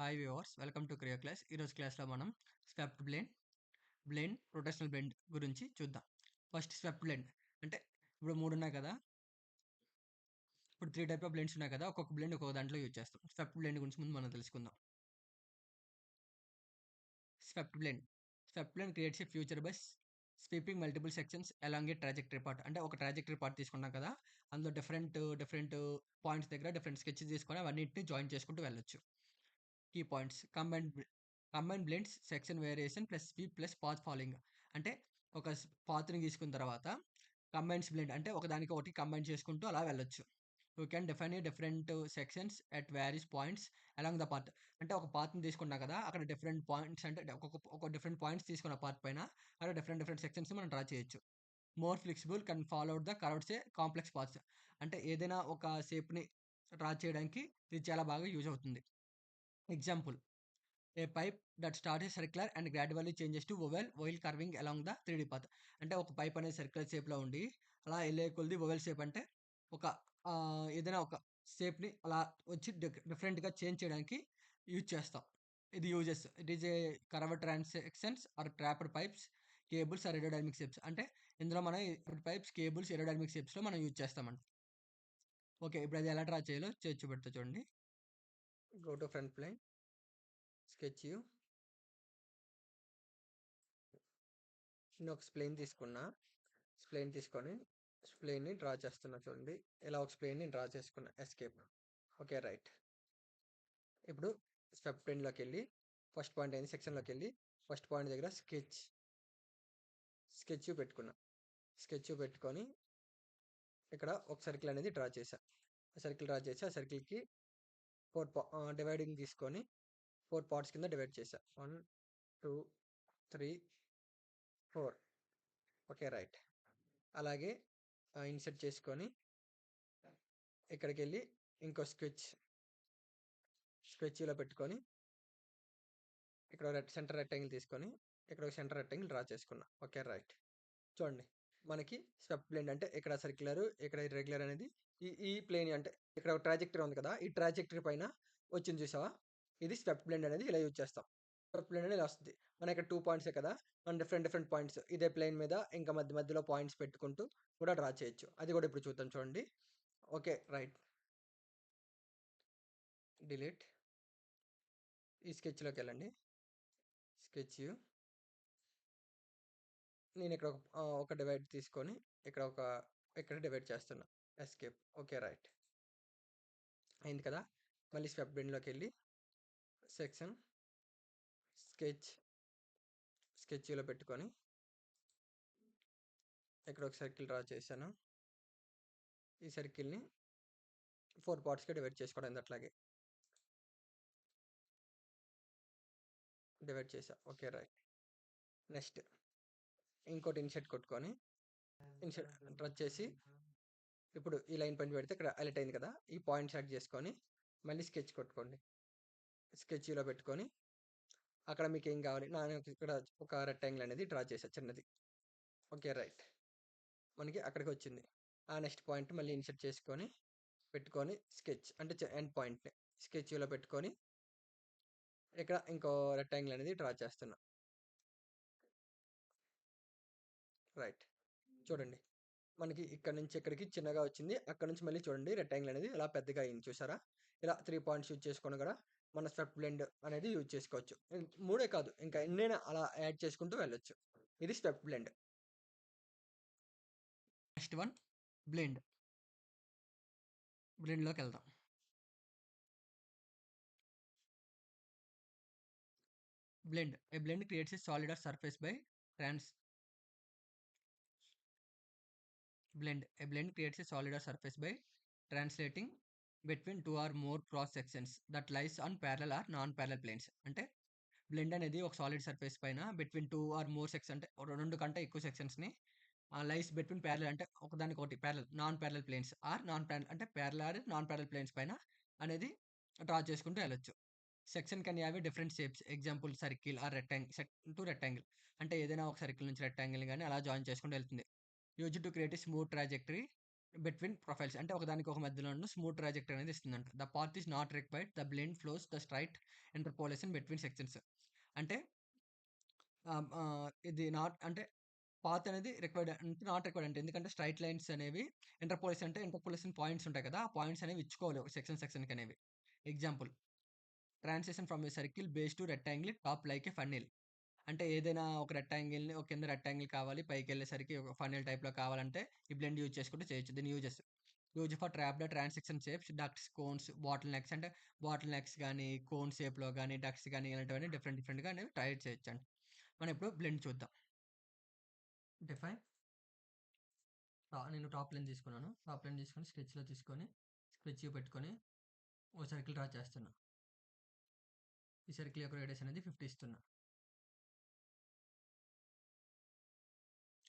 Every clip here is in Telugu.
Hi viewers, welcome to Creo class. ఈరోజు క్లాస్లో మనం స్వెప్ట్ బ్లెండ్, రొటేషనల్ బ్లెండ్ గురించి చూద్దాం. ఫస్ట్ స్వెప్ట్ బ్లెండ్ అంటే ఇప్పుడు మూడు ఉన్నాయి కదా. ఇప్పుడు త్రీ టైప్ ఆఫ్ బ్లెండ్స్ ఉన్నాయి కదా. ఒక్కొక్క బ్లెండ్ ఒక్కొక్క దాంట్లో యూజ్ చేస్తాం. స్వెప్ట్ బ్లెండ్ గురించి ముందు మనం తెలుసుకుందాం. Swept blend creates a future by sweeping multiple sections along a trajectory part. అంటే ఒక ట్రాజెక్టరీ పార్ట్ తీసుకున్నాం కదా, అందులో డిఫరెంట్ పాయింట్స్ దగ్గర డిఫరెంట్ స్కెచెస్ తీసుకొని అవన్నిటిని జాయిన్ చేసుకుంటూ వెళ్ళొచ్చు. Key points combine blends section variation plus sweep plus path following. అంటే ఒక పాత్ని తీసుకున్న తర్వాత కంబైన్స్ బ్లెండ్ అంటే ఒకదానికి ఒకటి కంబైన్ చేసుకుంటూ అలా వెళ్ళొచ్చు. You can define a different sections at various points along the path. అంటే ఒక పాత్ని తీసుకున్నా కదా, అక్కడ డిఫరెంట్ పాయింట్స్ అంటే ఒక డిఫరెంట్ పాయింట్స్ తీసుకున్న పాత్ పైన అక్కడ డిఫరెంట్ సెక్షన్స్ మనం డ్రా చేయొచ్చు. More flexible can follow out the curves A complex paths. అంటే ఏదైనా ఒక షేప్ని డ్రా చేయడానికి ఇది చాలా బాగా యూజ్ అవుతుంది. Example, a pipe that start circular and gradually changes to oval while curving along the 3D path. అంటే ఒక పైప్ అనేది సర్క్యులర్ షేప్లో ఉండి అలా వెళ్ళే కొద్ది ఓవెల్ షేప్ అంటే ఒక ఏదైనా ఒక షేప్ని అలా వచ్చి డిఫరెంట్గా చేంజ్ చేయడానికి యూజ్ చేస్తాం. ఇది uses it is a curve transactions or trapped pipes cables or aerodynamic shapes. అంటే ఇందులో మనం పైప్స్ కేబుల్స్ ఏరోడైనమిక్ షేప్స్లో మనం యూజ్ చేస్తామండి. ఓకే, ఇప్పుడు అది ఎలా డ్రా చేయాలో చేసి చూపెడతా చూడండి. Go to front plane, sketch you. నేను ఒక స్ప్లేన్ తీసుకొని స్ప్లేన్ని డ్రా చేస్తున్నా చూడండి. ఇలా ఒక స్ప్లేన్ని డ్రా చేసుకున్నా. ఎస్కేప్. Okay, right. ఇప్పుడు స్టెప్ 10లోకి వెళ్ళి ఫస్ట్ పాయింట్ అయింది సెక్షన్లోకి వెళ్ళి ఫస్ట్ పాయింట్ దగ్గర స్కెచ్ పెట్టుకొని ఇక్కడ ఒక సర్కిల్ అనేది డ్రా చేశా. ఆ సర్కిల్కి డివైడింగ్ తీసుకొని 4 పార్ట్స్ కింద డివైడ్ చేశా. 1 2 3 4. Okay, right. అలాగే ఇన్సర్ట్ చేసుకొని ఇక్కడికి వెళ్ళి ఇంకో స్కెచ్లో పెట్టుకొని ఇక్కడ సెంటర్ రెక్టాంగిల్ తీసుకొని ఇక్కడ ఒక సెంటర్ రెక్టాంగిల్ డ్రా చేసుకున్నా. Okay, right. చూడండి, మనకి స్వెప్ట్ బ్లెండ్ అంటే ఇక్కడ సర్క్యులర్, ఇక్కడ ఇర్రెగ్యులర్ అనేది ఈ ప్లేన్ అంటే ఇక్కడ ఒక ట్రాజెక్టరీ ఉంది కదా, ఈ ట్రాజెక్టరీ పైన వచ్చింది చూసావా, ఇది స్వెప్ట్ బ్లెండ్ అనేది ఇలా యూజ్ చేస్తాం. స్వెప్ట్ బ్లెండ్ అనేది వస్తుంది. మన ఇక్కడ 2 పాయింట్సే కదా, మనం డిఫరెంట్ పాయింట్స్ ఇదే ప్లేన్ మీద ఇంకా మధ్యలో పాయింట్స్ పెట్టుకుంటూ కూడా డ్రా చేయొచ్చు. అది కూడా ఇప్పుడు చూద్దాం చూడండి. Okay, right. డిలీట్. ఈ స్కెచ్లోకి వెళ్ళండి. స్కెచ్. నేను ఇక్కడ ఒక డివైడ్ తీసుకొని ఇక్కడ డివైడ్ చేస్తున్నా. ఎస్కేప్. Okay, right. అయింది కదా. మళ్ళీ స్వెప్ట్ బ్లెండ్లోకి వెళ్ళి సెక్షన్ స్కెచ్లో పెట్టుకొని ఇక్కడ ఒక సర్కిల్ డ్రా చేశాను. ఈ సర్కిల్ని 4 పార్ట్స్గా డివైడ్ చేసుకోవడం. అట్లాగే డివైడ్ చేసా. Okay, right. నెక్స్ట్ ఇంకోటి ఇన్సర్ట్ కొట్టుకొని డ్రా చేసి ఇప్పుడు ఈ లైన్ పైన పెడితే ఇక్కడ హైలైట్ అయింది కదా, ఈ పాయింట్ సెలెక్ట్ చేసుకొని మళ్ళీ స్కెచ్ కొట్టుకోండి. స్కెచ్లో పెట్టుకొని అక్కడ మీకు ఏం కావాలి, నేను ఇక్కడ ఒక రెక్టాంగిల్ అనేది డ్రా చేసా చిన్నది. Okay, right. మనకి అక్కడికి వచ్చింది. ఆ నెక్స్ట్ పాయింట్ మళ్ళీ ఇన్సర్ట్ చేసుకొని పెట్టుకొని స్కెచ్ అంటే ఎండ్ పాయింట్ని స్కెచ్లో పెట్టుకొని ఇక్కడ ఇంకో రెక్టాంగిల్ అనేది డ్రా చేస్తున్నా. రైట్. చూడండి, మనకి ఇక్కడ నుంచి ఇక్కడికి చిన్నగా వచ్చింది. అక్కడ నుంచి మళ్ళీ చూడండి రెక్టాంగిల్ అనేది ఇలా పెద్దగా అయింది చూసారా. ఇలా 3 పాయింట్స్ యూజ్ చేసుకొని కూడా మన స్వెప్ట్ బ్లెండ్ అనేది యూజ్ చేసుకోవచ్చు. 3 కాదు, ఇంకా ఎన్నైనా అలా యాడ్ చేసుకుంటూ వెళ్ళొచ్చు. ఇది స్వెప్ట్ బ్లెండ్. నెక్స్ట్ వన్ బ్లెండ్లోకి వెళ్దాం. A blend creates a solid or surface by translating between two or more cross sections that lies on parallel or non-parallel planes. అంటే బ్లెండ్ అనేది ఒక సాలిడ్ సర్ఫేస్ పైన బిట్వీన్ 2 ఆర్ మోర్ సెక్షన్ అంటే 2 కంటే ఎక్కువ సెక్షన్స్ని లైస్ బిట్వీన్ ప్యారలల్ అంటే ఒకదానికి ఒకటి parallel non parallel planes or non parallel అంటే ప్యారలల్ నాన్ ప్యారలల్ ప్లేన్స్ పైన అనేది డ్రా చేసుకుంటూ వెళ్ళొచ్చు. Section can have different shapes. Example circle or rectangle అంటే ఏదైనా ఒక సర్కిల్ నుంచి రెక్టాంగిల్ కానీ అలా జాయిన్ చేసుకుంటూ వెళ్తుంది. Use to create smooth trajectory between profiles అంటే ఒకదానికి ఒక మధ్యలో ఉన్న స్మూత్ ట్రాజెక్టరీ అనేది ఇస్తుందంట. The path is not required. The blend flows the straight interpolation between sections. అంటే ఇది నాట్ అంటే పాత్ అనేది రిక్వైర్డ్ అంటే నాట్ రిక్వైర్డ్ అంటే ఎందుకంటే స్ట్రైట్ లైన్స్ అనేవి ఇంటర్పోలేషన్ అంటే ఇంటర్పోలేషన్ పాయింట్స్ ఉంటాయి కదా! ఆ పాయింట్స్ అనేవి ఇచ్చుకోవాలి సెక్షన్‌కి అనేవి. Example transition from a circle base to rectangle top like a funnel. అంటే ఏదైనా ఒక రెక్టాంగిల్‌ని ఒక కింద రెక్టాంగిల్ కావాలి. పైకెళ్ళేసరికి ఒక ఫన్నెల్ టైప్‌లో కావాలంటే ఈ బ్లెండ్ యూజ్ చేసుకుంటూ చేయొచ్చు. దీని use for trapped transaction shapes, ducts, cones, bottle necks అంటే బాటిల్ నెక్స్ గాని, కోన్ షేప్‌లో గాని, డక్ట్స్ గాని ఇలాంటివన్నీ డిఫరెంట్‌గా అనేవి ట్రై చేయొచ్చండి. మనం ఇప్పుడు బ్లెండ్ చూద్దాం. డిఫైన్ నేను టాప్ లైన్ తీసుకున్నాను. టాప్ లైన్ తీసుకొని స్కెచ్‌లో తీసుకొని స్కెచ్ పెట్టుకొని ఓ సర్కిల్ డ్రా చేస్తున్నా. ఈ సర్కిల్ యొక్క రేడియస్ అనేది 50 ఇస్తున్నా.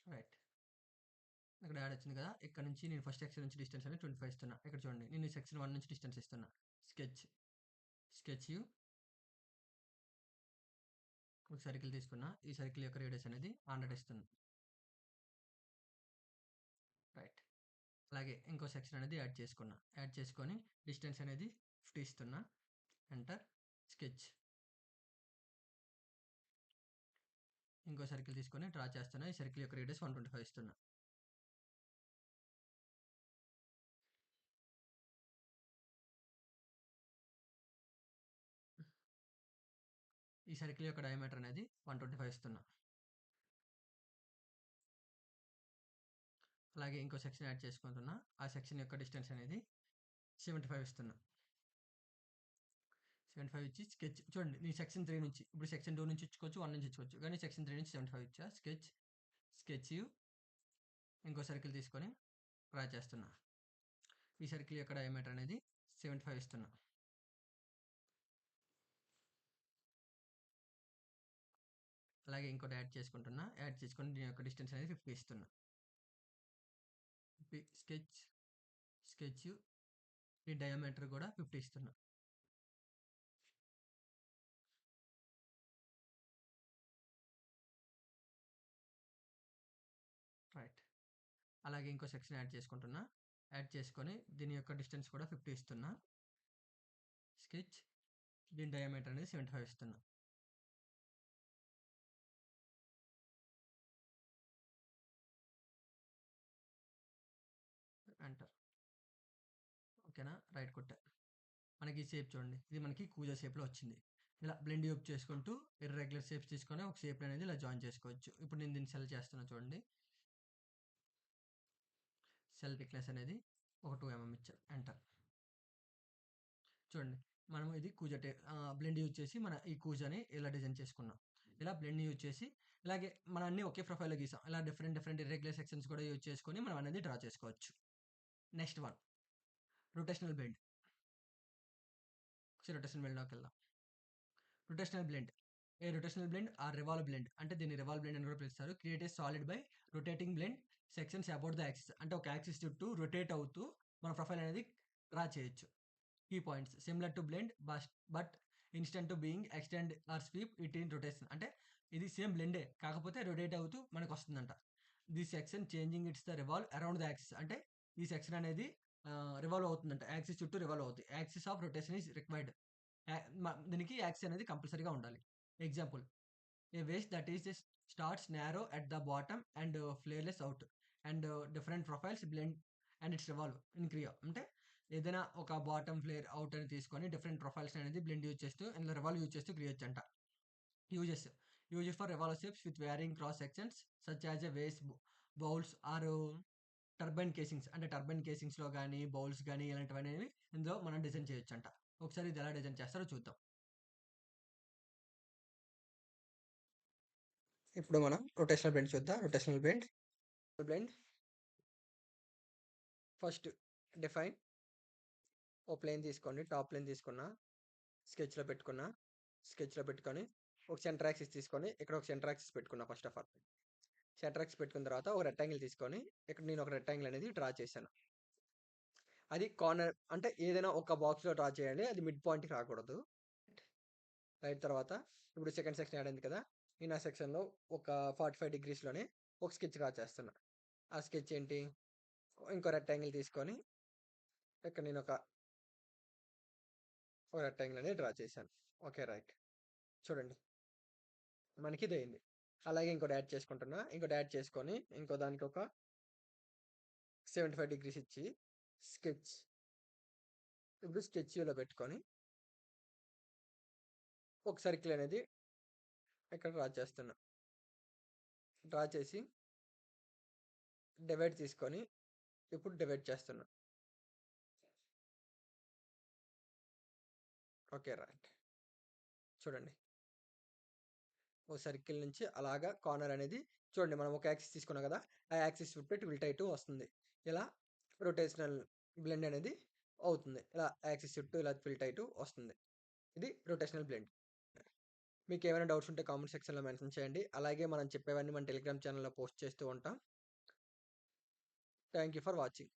రైట్. ఇక్కడ యాడ్ వచ్చింది కదా! ఇక్కడ నుంచి నేను ఫస్ట్ సెక్షన్ నుంచి డిస్టెన్స్ అనేది 25 ఇస్తున్నా. ఇక్కడ చూడండి. నేను ఈ సెక్షన్ 1 నుంచి డిస్టెన్స్ ఇస్తున్నా. స్కెచ్, స్కెచ్ యూ ఒక సర్కిల్ తీసుకున్నా. ఈ సర్కిల్ యొక్క రేడియస్ అనేది 100 ఇస్తున్నా. రైట్. అలాగే ఇంకో సెక్షన్ అనేది యాడ్ చేసుకున్నా. యాడ్ చేసుకొని డిస్టెన్స్ అనేది 50 ఇస్తున్నా. ఎంటర్. స్కెచ్. ఇంకో సర్కిల్ తీసుకొని డ్రా చేస్తున్నా. ఈ సర్కిల్ యొక్క రేడియస్ 125 ఇస్తున్నా. ఈ సర్కిల్ యొక్క డయామీటర్ అనేది 125 ఇస్తున్నా. అలాగే ఇంకో సెక్షన్ యాడ్ చేసుకుంటున్నా. ఆ సెక్షన్ యొక్క డిస్టెన్స్ అనేది 75 ఇస్తున్నా. 75 ఇచ్చి స్కెచ్ చూడండి. నేను సెక్షన్ 3 నుంచి ఇప్పుడు సెక్షన్ 2 నుంచి ఇచ్చుకోవచ్చు, 1 నుంచి ఇచ్చుకోవచ్చు. కానీ సెక్షన్ 3 నుంచి 75 ఇచ్చా. స్కెచ్, స్కెచ్ ఇంకో సర్కిల్ తీసుకొని డ్రా చేస్తున్నా. ఈ సర్కిల్ యొక్క డయామీటర్ అనేది 75 ఇస్తున్నా. అలాగే ఇంకోటి యాడ్ చేసుకుంటున్నా. యాడ్ చేసుకొని దీని యొక్క డిస్టెన్స్ అనేది 50 ఇస్తున్నా. స్కెచ్, స్కెచ్ ఈ డయామీటర్ కూడా 50 ఇస్తున్నా. రైట్. అలాగే ఇంకో సెక్షన్ యాడ్ చేసుకుంటున్నా. యాడ్ చేసుకొని దీని యొక్క డిస్టెన్స్ కూడా 50 ఇస్తున్నా. స్కెచ్ దీని డయామీటర్ అనేది 75 ఇస్తున్నా. ఎంటర్. ఓకేనా? రైట్ కొట్టా. మనకి ఈ షేప్ చూడండి. ఇది మనకి కూజా షేప్‌లో వచ్చింది. ఇలా బ్లెండ్ యూజ్ చేసుకుంటూ ఇర్రెగ్యులర్ షేప్స్ తీసుకొని ఒక షేప్ అనేది ఇలా జాయిన్ చేసుకోవచ్చు. ఇప్పుడు నేను దీన్ని సెలెక్ట్ చేస్తున్నా చూడండి. సెల్ థిక్‌నెస్ అనేది ఒక 2 ఇచ్చా. ఎంటర్. చూడండి. మనం ఇది బ్లెండ్ యూజ్ చేసి మన ఈ కూజాని ఇలా డిజైన్ చేసుకున్నాం. ఇలా బ్లెండ్ యూజ్ చేసి ఇలాగే మన అన్నీ ఒకే ప్రొఫైల్‌లో గీసాం. ఇలా డిఫరెంట్ ఇర్రెగ్యులర్ సెక్షన్స్ కూడా యూజ్ చేసుకొని మనం అనేది డ్రా చేసుకోవచ్చు. Next one rotational bend. ఒకసారి రొటేషనల్ బెండ్‌లోకెళ్దాం. Rotational blend. A rotational blend or revolve blend అంటే దీన్ని రివాల్వ్ బ్లెండ్ అని కూడా పిలుస్తారు. Create a solid by rotating blend sections about the axis. అంటే ఒక యాక్సిస్ చుట్టూ రొటేట్ అవుతూ మన ప్రొఫైల్ అనేది డ్రా చేయొచ్చు. Key points similar to blend but instant to being extend or sweep it in rotation. అంటే ఇది సేమ్ బ్లెండే కాకపోతే రొటేట్ అవుతూ మనకు వస్తుందంట. The section changing it's the revolve around the axis. అంటే ఈ సెక్షన్ అనేది రివాల్వ్ అవుతుందంట. యాక్సిస్ చుట్టూ రివాల్వ్ అవుతుంది. Axis of rotation is required. దీనికి యాక్సిస్ అనేది కంపల్సరీగా ఉండాలి. Example a vase that is starts narrow at the bottom and flares out and different profiles blend and it's revolve in Creo. అంటే ఏదైనా ఒక బాటమ్ ఫ్లేర్ అవుట్ అని తీసుకొని డిఫరెంట్ ప్రొఫైల్స్ అనేది బ్లెండ్ యూజ్ చేస్తూ ఇందులో రివాల్వ్ యూజ్ చేస్తూ క్రియేట్ అంట. Uses uses for revolve shapes with varying cross sections such as a vases bowls are turbine casings. అంటే టర్బైన్ కేసింగ్స్లో కానీ బౌల్స్ కానీ ఇలాంటివన్నీ ఇందులో మనం డిజైన్ చేయొచ్చు అంట. ఒకసారి ఇది ఎలా డిజైన్ చేస్తారో చూద్దాం. ఇప్పుడు మనం రొటేషనల్ బెండ్ చూద్దాం. రొటేషనల్ బెండ్ ఫస్ట్ డిఫైన్ ఓ ప్లేన్ తీసుకోండి. టాప్ ప్లేన్ తీసుకున్నా. స్కెచ్‌లో పెట్టుకున్నా. స్కెచ్‌లో పెట్టుకొని ఒక సెంటర్ యాక్సిస్ తీసుకొని ఇక్కడ ఒక సెంటర్ యాక్సిస్ పెట్టుకున్నా first of all. Centre axis పెట్టుకున్న తర్వాత ఒక రెక్టాంగిల్ తీసుకొని ఇక్కడ నేను ఒక రెక్టాంగిల్ అనేది డ్రా చేశాను. అది కార్నర్ అంటే ఏదైనా ఒక బాక్స్‌లో డ్రా చేయండి. అది మిడ్ పాయింట్‌కి రాకూడదు. రైట్ తర్వాత ఇప్పుడు సెకండ్ సెక్షన్ యాడ్ అయింది కదా! నేను ఆ సెక్షన్‌లో ఒక 45 డిగ్రీస్‌లోనే ఒక స్కెచ్ డ్రా చేస్తున్నా. ఆ స్కెచ్ ఏంటి? ఇంకో రెక్టాంగిల్ తీసుకొని ఇక్కడ నేను ఒక రెక్టాంగిల్ అనేది డ్రా చేశాను. ఓకే. రైట్. చూడండి. మనకి ఇదయింది. అలాగే ఇంకోటి యాడ్ చేసుకుంటున్నా. ఇంకోటి యాడ్ చేసుకొని ఇంకో దానికి ఒక 75 డిగ్రీస్ ఇచ్చి స్కెచ్. ఇప్పుడు స్కెచ్ వ్యూలో పెట్టుకొని ఒక సర్కిల్ అనేది ఇక్కడ డ్రా చేస్తున్నా. డ్రా చేసి డివైడ్ తీసుకొని ఇప్పుడు డివైడ్ చేస్తున్నా. ఓకే. రైట్. చూడండి. ఓ సర్కిల్ నుంచి అలాగా కార్నర్ అనేది చూడండి, మనం ఒక యాక్సిస్ తీసుకున్నాం కదా! ఆ యాక్సిస్ చుట్టూ టిల్ట్ అయితూ వస్తుంది. ఇలా రొటేషనల్ బ్లెండ్ అనేది అవుతుంది. ఇలా యాక్సిస్ చుట్టూ ఇలా టిల్ట్ అయితూ వస్తుంది. ఇది రొటేషనల్ బ్లెండ్. మీకేమైనా డౌట్స్ ఉంటే కామెంట్ సెక్షన్‌లో మెన్షన్ చేయండి. అలాగే మనం చెప్పేవన్నీ మన టెలిగ్రామ్ ఛానెల్‌లో పోస్ట్ చేస్తూ ఉంటాం. Thank you for watching.